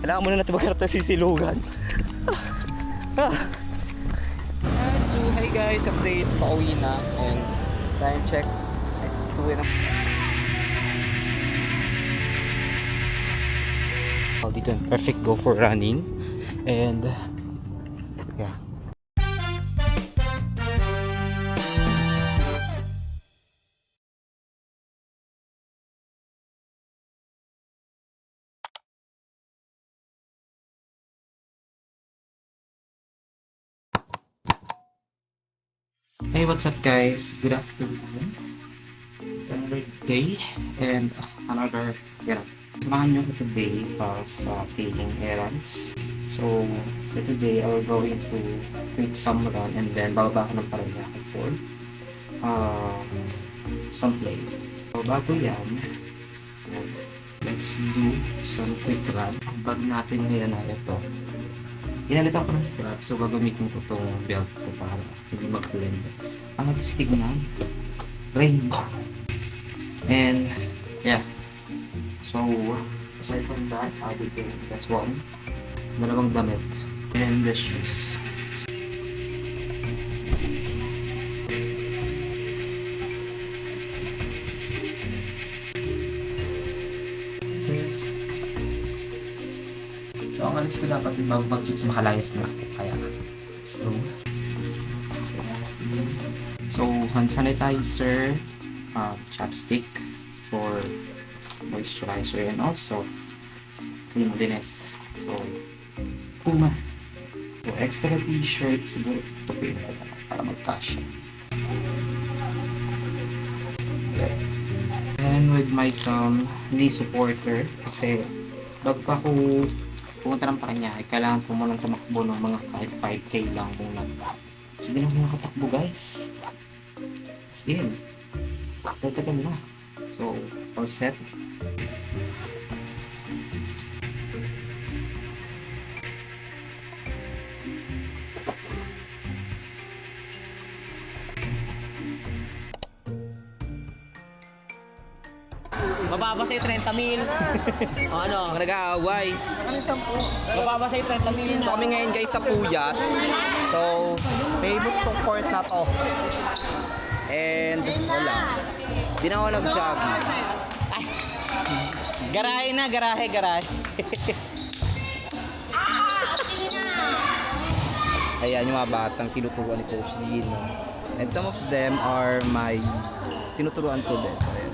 Kailangan muna natin maghanap ng sisilugan. And so, hey guys, update. Pauwi na. And time check. It's 2 and a... Dito perfect go for running. And yeah. Hey, what's up guys? Good afternoon. It's another day and another samahan nyo ko today para sa taking errands. So, for today, I'll going to make some run and then bababa ko ng Parañaque for some play. So, bago yan, let's do some quick run. Ang bag natin ngayon na ito. Inalitan ko ng strap, so gagamitin ko itong belt ko para hindi mag-blend. Ang nagsitig na, rainbow. And, yeah. So, aside from that, I'll be doing that's one. Dalawang damit. And the shoes. Yes. So, ang alis ko dapat mag-6 makalayas na ako. Kaya, let's go. So, hand sanitizer, chapstick for moisturizer, and also cream dines. So, Puma. So, extra t-shirt siguro ito para mag-cash. And with my some knee supporter kasi bago pa ako pumunta ng Parañaque, kailangan ko munang tumakbo ng mga kahit 5K lang muna. Kasi di lang nakatakbo guys. As in, tatagal na. So, all set. Mababa sa'yo 30 mil. O ano? Nag-aaway. Mababa sa'yo 30 mil. So kami ngayon guys sa Puyat. So, famous tong court na to. And wala. Di na ako nag-jogging. Ay. Garahe na, garahe. Ayan yung mga batang tinuturuan ni Coach Lino. And some of them are my tinuturuan ko din. Ayan.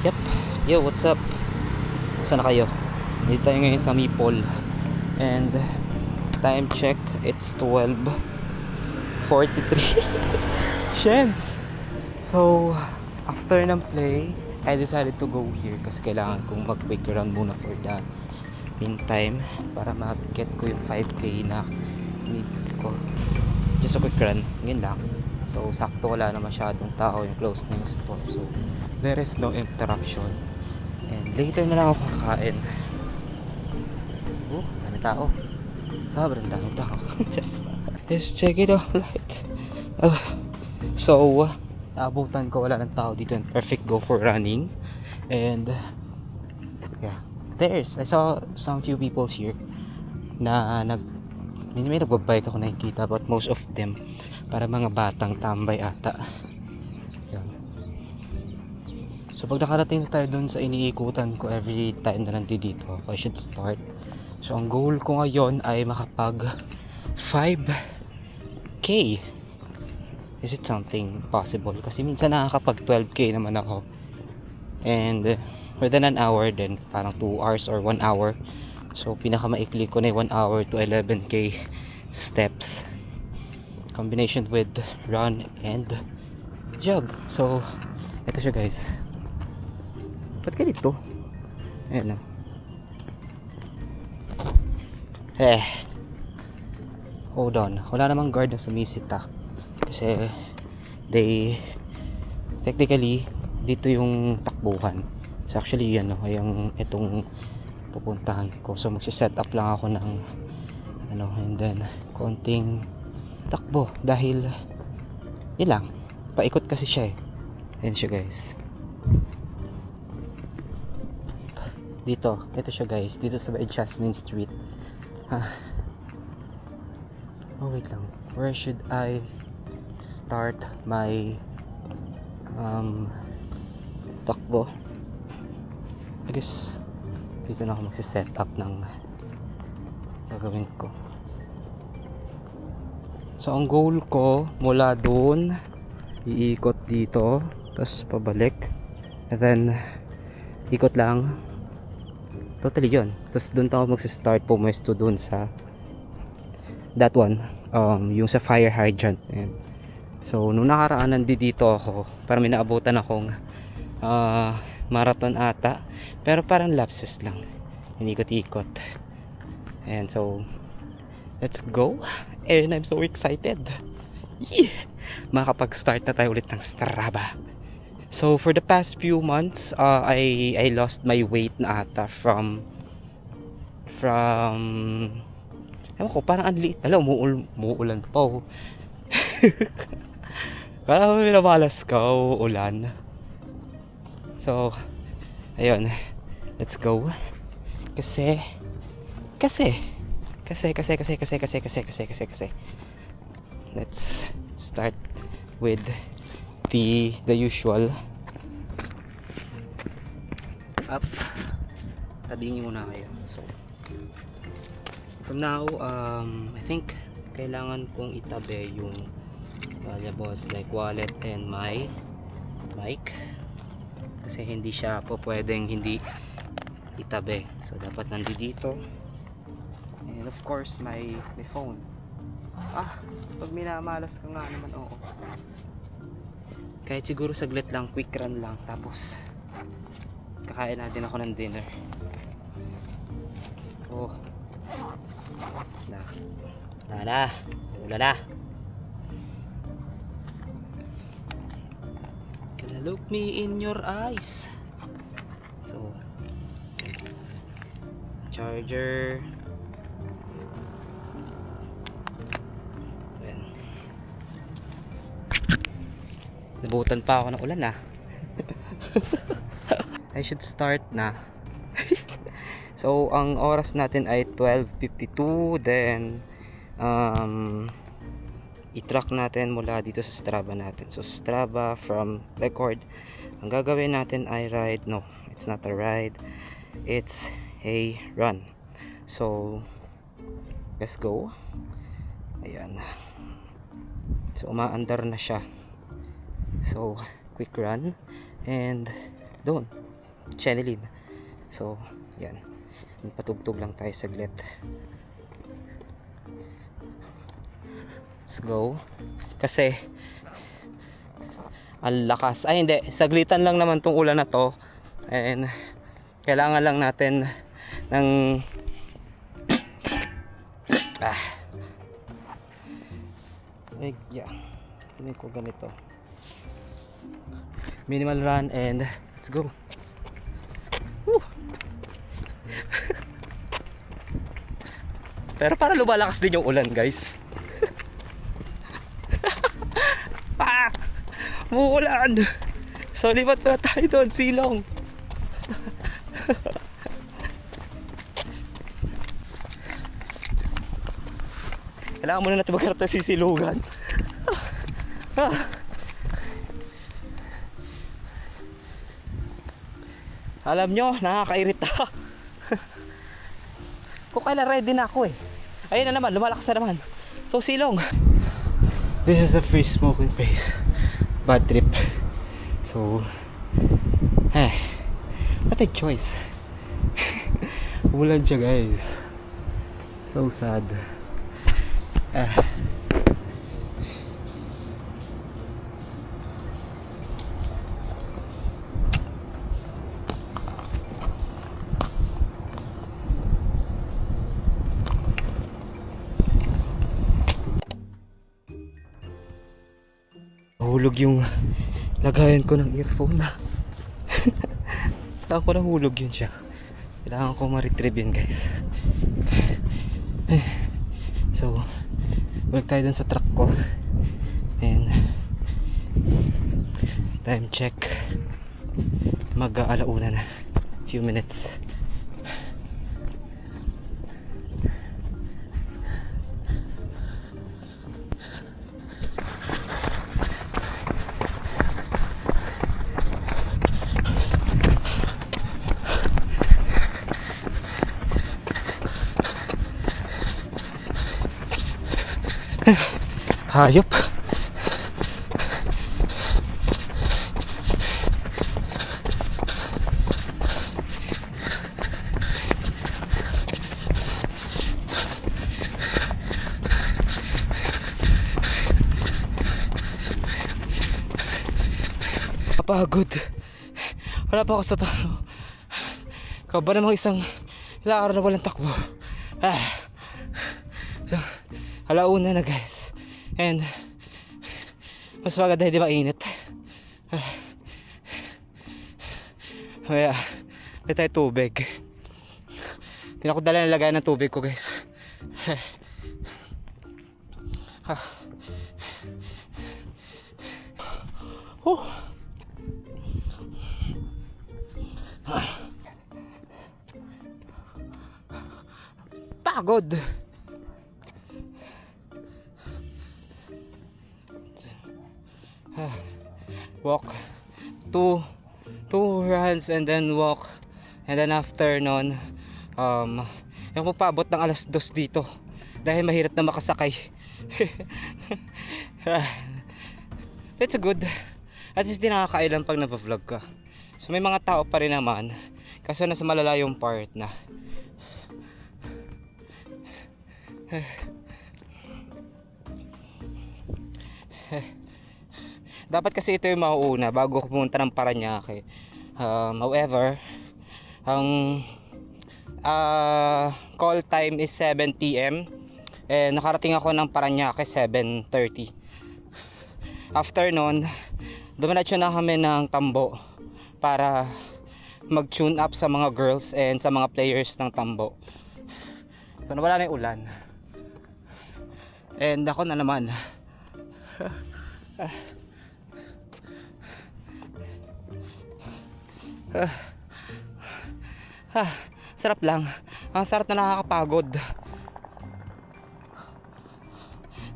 Yep. Yo, what's up? Saan na kayo? Dito tayo ngayon sa Mipol. And time check, it's 12:43. Shems! So, after ng play, I decided to go here kasi kailangan kong mag-quick run muna for the meantime para mag-get ko yung 5K na needs ko. Just a quick run, yun lang. So, sakto wala na masyadong tao, yung close na yung store. So, there is no interruption. And later na lang ako kakain. Oh, dami tao. Sobrang dami tao. Just check it out. So, naabutan ko wala ng tao dito. Perfect go for running. And, yeah. I saw some few people here na may nagbabike ako nakikita, but most of them para mga batang tambay ata. Yan. So pag nakarating tayo dun sa iniikutan ko every time na nandito, I should start. So ang goal ko ngayon ay makapag 5K. Is it something possible? Kasi minsan nakakapag 12K naman ako. And within an hour then parang 2 hours or 1 hour. So pinakamaikli ko na 1 hour to 11K steps. Combination with run and jog. So ito siya guys. Ba't ka dito? Ayan o. Hold on. Wala namang guard na sumisita. Kasi they technically dito yung takbuhan. So actually yan o. Yung itong pupuntahan ko. So magsiset up lang ako ng and then konting takbo. Dahil yun lang. Paikot kasi siya eh. Ayan siya guys. Dito, ito siya guys. Dito sa Jasmine Street. Oh, wait lang. Where should I start my takbo? I guess dito na ako magsiset up ng gagawin ko. So ang goal ko mula doon, iikot dito, tapos pabalik, and then ikot lang, totally yun. Tapos doon ako magsistart, pumwesto doon sa that one, yung sa fire hydrant. Ayan. So nung nakaraan nandito ako, parang may naabutan akong marathon ata, pero parang lapses lang, inikot-ikot. And so let's go, and I'm so excited. Yeah! Makapag-start na tayo ulit ng Strava. So for the past few months, I lost my weight na ata from ewan ko, parang ang liit. Alam, umuulan pa oh. Parang minamalas ka, uulan. So ayun, let's go. Kasi let's start with the usual. Up, tabingin muna kayo. So from now, I think kailangan kong itabi yung valuables like wallet and my mic, kasi hindi siya po pwedeng hindi itabi. So dapat nandito, and of course my phone. Pag minamalas ka nga naman, oo. Kahit siguro saglit lang, quick run lang, tapos kakain natin ako ng dinner. Oh, wala. Look me in your eyes. So charger. Ayan. Nabutan pa ako ng ulan I should start na. So ang oras natin ay 12:52. Then i-track natin mula dito sa Strava natin. So Strava from record, ang gagawin natin ay ride. No, it's not a ride, it's a run. So let's go. Ayan, so umaandar na siya. So quick run, and doon Chenilin. So yan, patugtog lang tayo saglit. Let's go. Kasi ang lakas. Ay hindi, saglitan lang naman tong ulan na to, and kailangan lang natin ng yeah, tingin ko ganito, minimal run, and let's go. Woo! Pero para lumalakas din yung ulan, guys. Muulan. So lipat pa tayo doon, silong. Kailangan muna natin magharap ng sisilugan. Alam nyo, nakakairita. Kung kailan ready na ako eh. Ayun na naman, lumalakas na naman. So silong. This is the free smoking place. Bad trip. So what a choice. Ulan siya, guys. So sad. Hulog yung lagayan ko ng earphone na. Kailangan ko nahulog yun siya. Kailangan ko ma-retrieve yun, guys. So balik tayo dun sa truck ko, and time check, mag-aalauna na, few minutes. Hayop. Kapagod. Wala pa ako sa talo. Kaba namang isang ilang araw na walang takbo. So, alauna na guys. And mas maganda hindi mainit. Kaya may tayo tubig. Hindi na ako dala ng lagayan ng tubig ko guys. Pagod. Walk two runs and then walk, and then after nun yung pagpabot ng alas 2 dito dahil mahirap na makasakay. It's good. At least di nakakailan pag nag-vlog ka. So may mga tao pa rin naman kaso nasa malalayong part na. Dapat kasi ito yung mauuna bago ako pumunta ng Parañaque. However, ang call time is 7 PM and nakarating ako ng Parañaque 7:30. After nun, dumiretso na kami ng Tambo para mag-tune up sa mga girls and sa mga players ng Tambo. So nawala na yung ulan. And ako na naman. Sarap lang. Ang sarap na nakakapagod.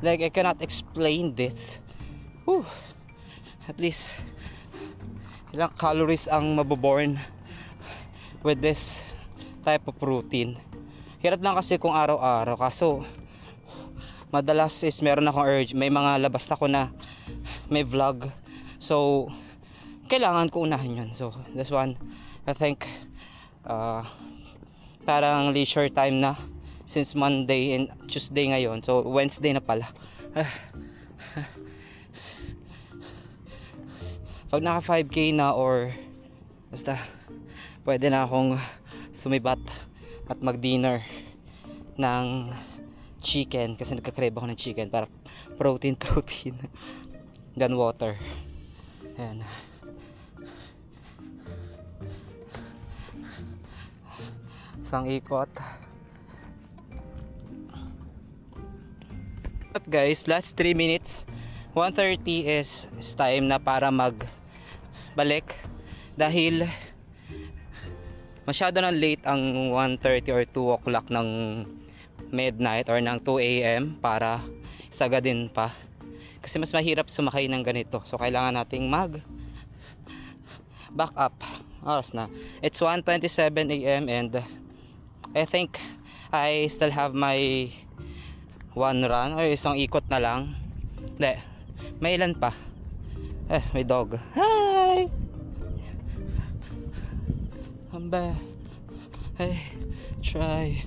Like I cannot explain this. At least ilang calories ang maboborn with this type of routine. Hirap lang kasi kung araw-araw. Kaso madalas is meron akong urge. May mga labas ako na may vlog. So kailangan ko unahin yun. So this one I think parang leisure time na since Monday and Tuesday ngayon. So Wednesday na pala. Pag naka 5k na or basta pwede na akong sumibat at mag dinner ng chicken kasi nagka-crave ako ng chicken para protein than water. Ayan. Isang ikot. Up guys, last 3 minutes. 1:30 is time na para magbalik dahil masyado na late ang 1:30 or 2 o'clock ng midnight or ng 2 AM para sagadin pa kasi mas mahirap sumakay ng ganito. So kailangan nating mag back up. Oras na. It's 1:27 AM and I think I still have my one run or isang ikot na lang. Hindi, may ilan pa. May dog. Hi! I'm back. Hey, try.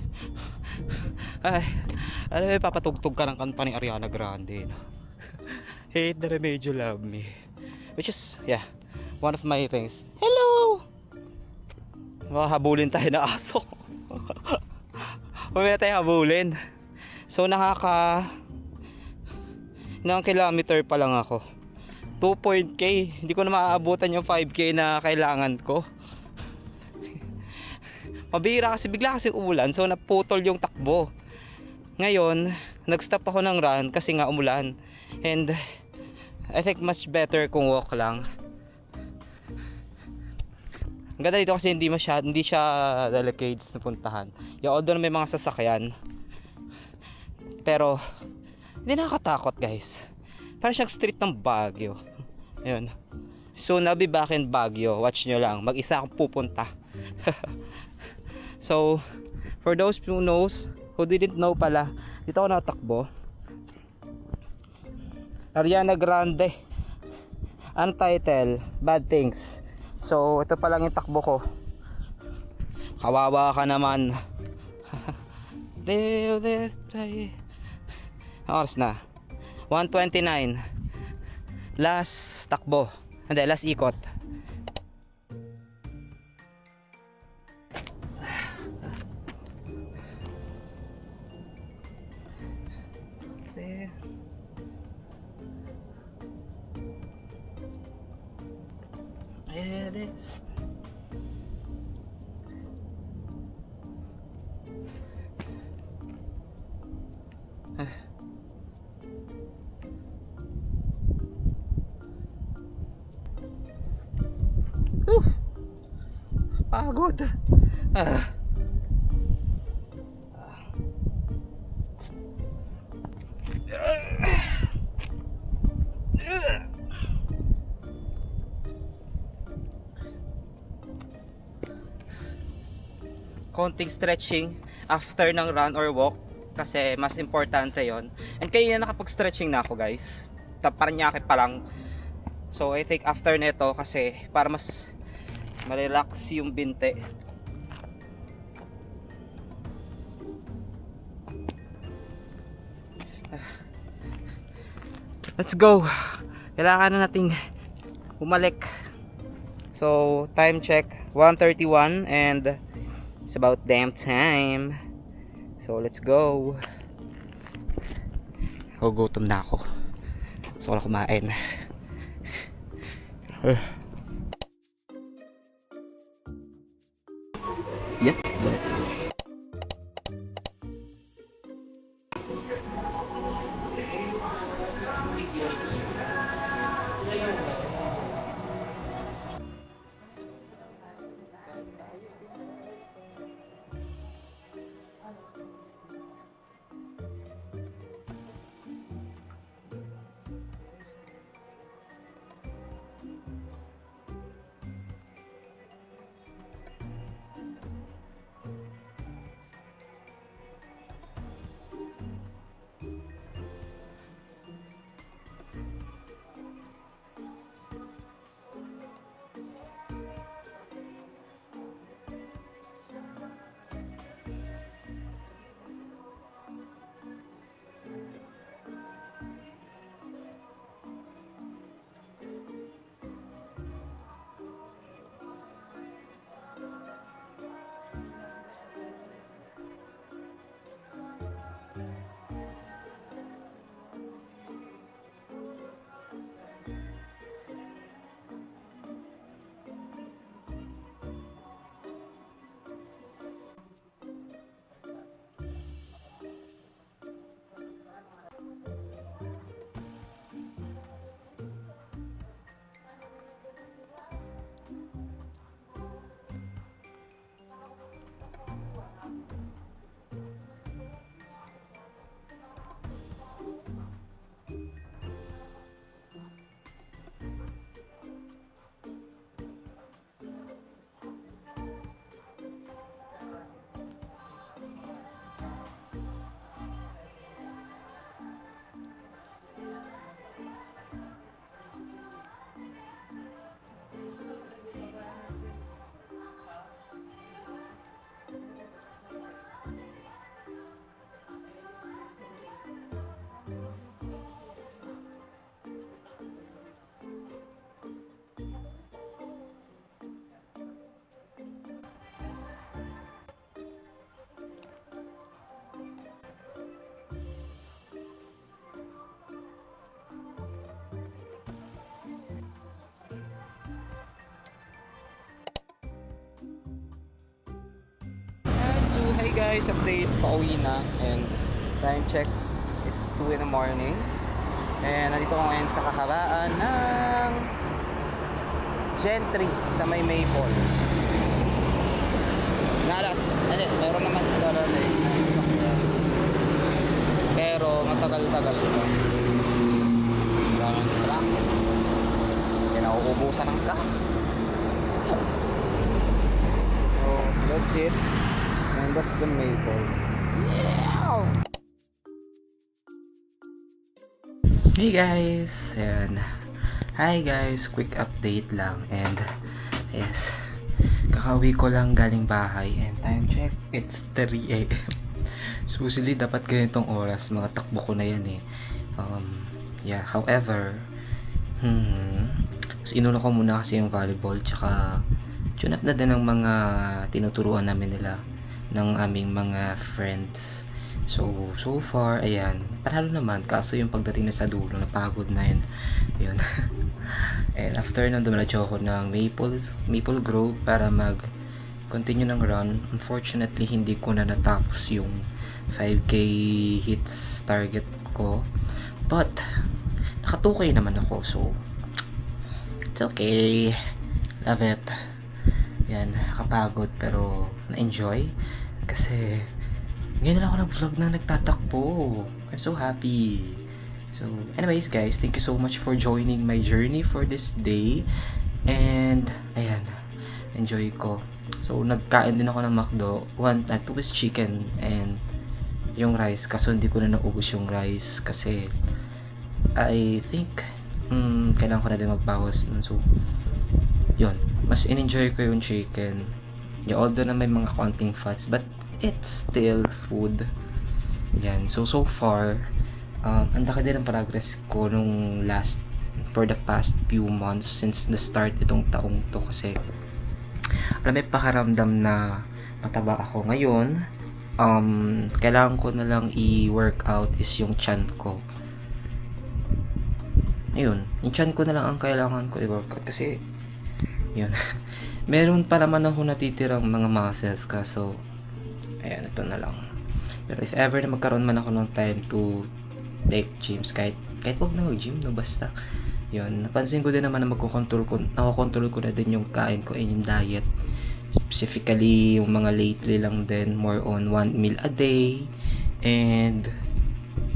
Ay, alam mo, papatugtog ka ng kanta ni Ariana Grande, no? Hate the Remedy Love Me. Which is, yeah, one of my things. Hello! Habulin tayo na aso. Mamaya tayo habulin. So ilang kilometer pa lang ako. 2.k. Hindi ko na maaabutan yung 5k na kailangan ko. Mabira kasi bigla kasi umulan, so naputol yung takbo. Ngayon, nag-stop ako ng run kasi nga umulan. And I think much better kung walk lang. Ang ganda dito kasi hindi siya delicate na puntahan. Although may mga sasakyan. Pero hindi nakakatakot guys. Parang siyang street ng Baguio. Ayun. Soon I'll be back in Baguio. Watch nyo lang. Mag-isa akong pupunta. So, for those who didn't know pala, dito ako natakbo. Ariana Grande. Ang title, Bad Things. So, ito pa lang yung takbo ko. Kawawa ka naman. Live this way. Oras na 1:29. Last takbo. Hindi, last ikot. It is. Pagod. Konting stretching after ng run or walk kasi mas importante yon. And kaya nakapag-stretching na ako, guys. Paranaque pa lang. So I think after nito kasi para mas ma-relax yung binte. Let's go. Kailangan na nating bumalik. So time check 1:31 and it's about damn time. So let's go. Gugutom na ako. Gusto ko na kumain. Yep, let's go. Hi guys, update, pauwi na and time check, it's 2 in the morning and nandito ko ngayon sa kahabaan ng Gentry sa may Maple. Nalas, meron naman darating pero matagal-tagal pa. Daming truck, kaya nauubusan ng gas. So that's it. And that's the Maple. Yeah! Hey guys! Ayan. Hi guys! Quick update lang. And yes, kakauwi ko lang galing bahay. And time check, it's 3 a.m. Supposedly dapat ganitong oras. Mga takbo ko na yan eh. Yeah, however, mas inuno ko muna kasi yung volleyball. Tsaka tune up na din ng mga tinuturuan namin nila ng aming mga friends. So far, ayan, panalo naman. Kaso yung pagdating na sa dulo, napagod na yun. Yun. And after nang dumiretso ako ng Maple Grove para continue ng run. Unfortunately, hindi ko na natapos yung 5k hits target ko. But, nakatukay naman ako. So, it's okay. Love it. Yan, nakapagod pero na-enjoy. Kasi, ngayon na lang ako nag-vlog na nagtatakbo. I'm so happy. So, anyways guys, thank you so much for joining my journey for this day. And, ayan, enjoy ko. So, nagkain din ako ng McDo. 2 is chicken and yung rice. Kaso hindi ko na naubos yung rice kasi I think kailangan ko na din magbawas. So, yun. Mas in-enjoy ko yung chicken. Yeah, although na may mga konting fats, but it's still food. Yan. So far, ang laki din ang progress ko nung for the past few months since the start itong taong to kasi may pakaramdam na mataba ako ngayon. Kailangan ko na lang i-workout is yung chan ko. Ayun, yung chan ko na lang ang kailangan ko i-workout kasi yun. Meron pa naman ako natitirang mga muscles kaso ayan, ito na lang. Pero if ever na magkaroon man ako ng time to take gyms, kahit wag na mag-gym, no, basta. Yun, napansin ko din naman na nakokontrol ko na din yung kain ko and yung diet. Specifically, yung mga lately lang din, more on 1 meal a day, and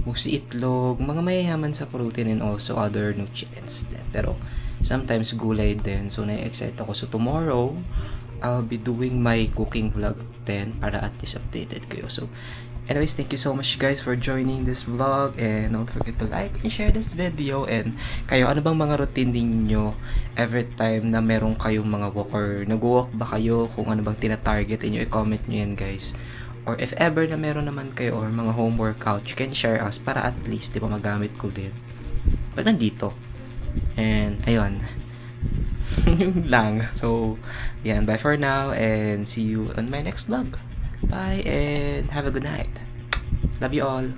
mostly itlog, mga mayayaman sa protein and also other nutrients din. Pero, sometimes gulay din. So, na-excite ako. So, tomorrow, I'll be doing my cooking vlog then para at least updated kayo. So, anyways, thank you so much guys for joining this vlog and don't forget to like and share this video. And kayo, ano bang mga routine ninyo every time na meron kayong mga walk or nag-walk ba kayo? Kung ano bang tina-target inyo, i-comment nyo yan guys. Or if ever na meron naman kayo or mga home workout, you can share us para at least, di ba, magamit ko din. But nandito. And, ayun. Yun lang. So, yan. Bye for now and see you on my next vlog. Bye and have a good night. Love you all.